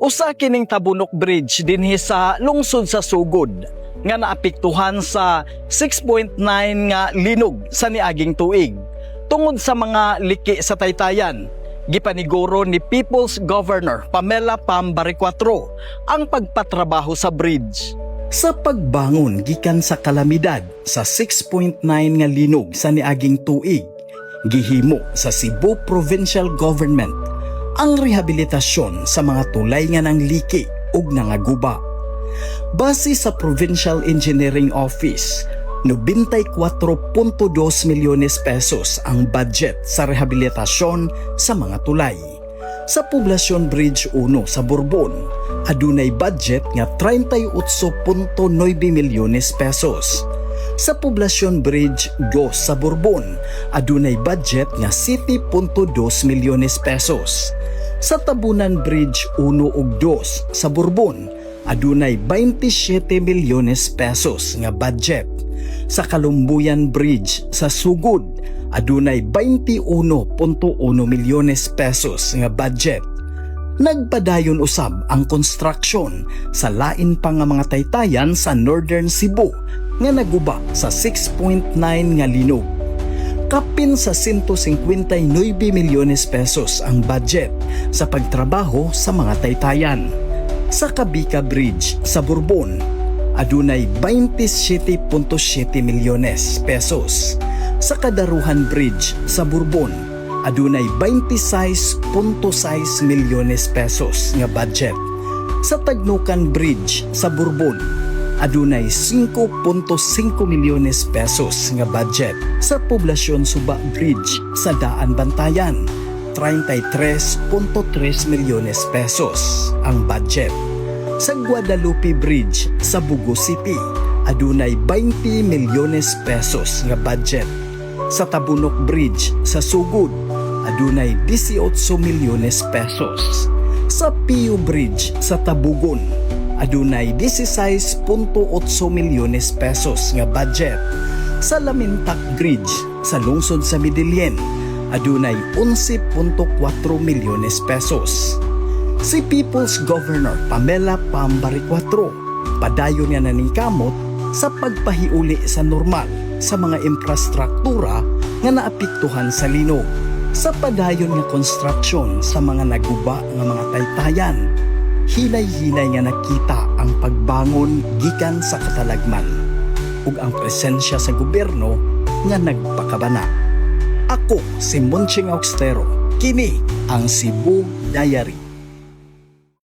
Usa kining Tabunok Bridge dinhi sa lungsod sa Sugod nga naapektuhan sa 6.9 nga linog sa niaging tuig. Tungod sa mga liki sa taytayan, gipaniguro ni People's Governor Pamela Pam Baricuatro ang pagpatrabaho sa bridge. Sa pagbangon gikan sa kalamidad sa 6.9 nga linog sa niaging tuig, gihimo sa Cebu Provincial Government ang rehabilitasyon sa mga tulay nga nang liki ug nangaguba. Base sa Provincial Engineering Office, 94.2 milyones pesos ang budget sa rehabilitasyon sa mga tulay. Sa Poblacion Bridge 1 sa Borbon, adunay budget nga 38.9 milyones pesos. Sa Poblacion Bridge 2 sa Borbon, adunay budget nga 7.2 milyones pesos. Sa Tabunan Bridge 1 ug 2 sa Borbon, adunay 27 milyones pesos nga budget. Sa Kalumbuyan Bridge sa Sugod, adunay 21.1 milyones pesos nga budget. Nagpadayon usab ang construction sa lain pa nga mga taytayan sa Northern Cebu nga naguba sa 6.9 nga linog. Kapin sa 159 milyones pesos ang budget sa pagtrabaho sa mga taytayan. Sa Kabika Bridge sa Borbon, adunay 27.7 milyones pesos. Sa Kadaruhan Bridge sa Borbon, adunay 26.6 milyones pesos nga budget. Sa Tagnukan Bridge sa Borbon, adunay 5.5 milyones pesos nga budget. Sa Poblacion Suba Bridge sa Daan Bantayan, 33.3 milyones pesos ang budget. Sa Guadalupe Bridge sa Bugo City, adunay 20 milyones pesos nga budget. Sa Tabunok Bridge sa Sugod, adunay 18 milyones pesos. Sa Pio Bridge sa Tabugon, adunay 16.8 milyones pesos nga budget. Sa Lamintac Bridge sa lungsod sa Midilien, adunay 11.4 milyones pesos. Si People's Governor Pamela Pam Baricuatro padayon nga naningkamot sa pagpahiuli sa normal sa mga infrastruktura nga naapektuhan sa linog. Sa padayon nga construction sa mga naguba nga mga taytayan, hilay-hilay nga nakita ang pagbangon gikan sa katalagman ug ang presensya sa gobyerno nga nagpakabana. Ako si Monching Austero, kini ang Cebu Diary.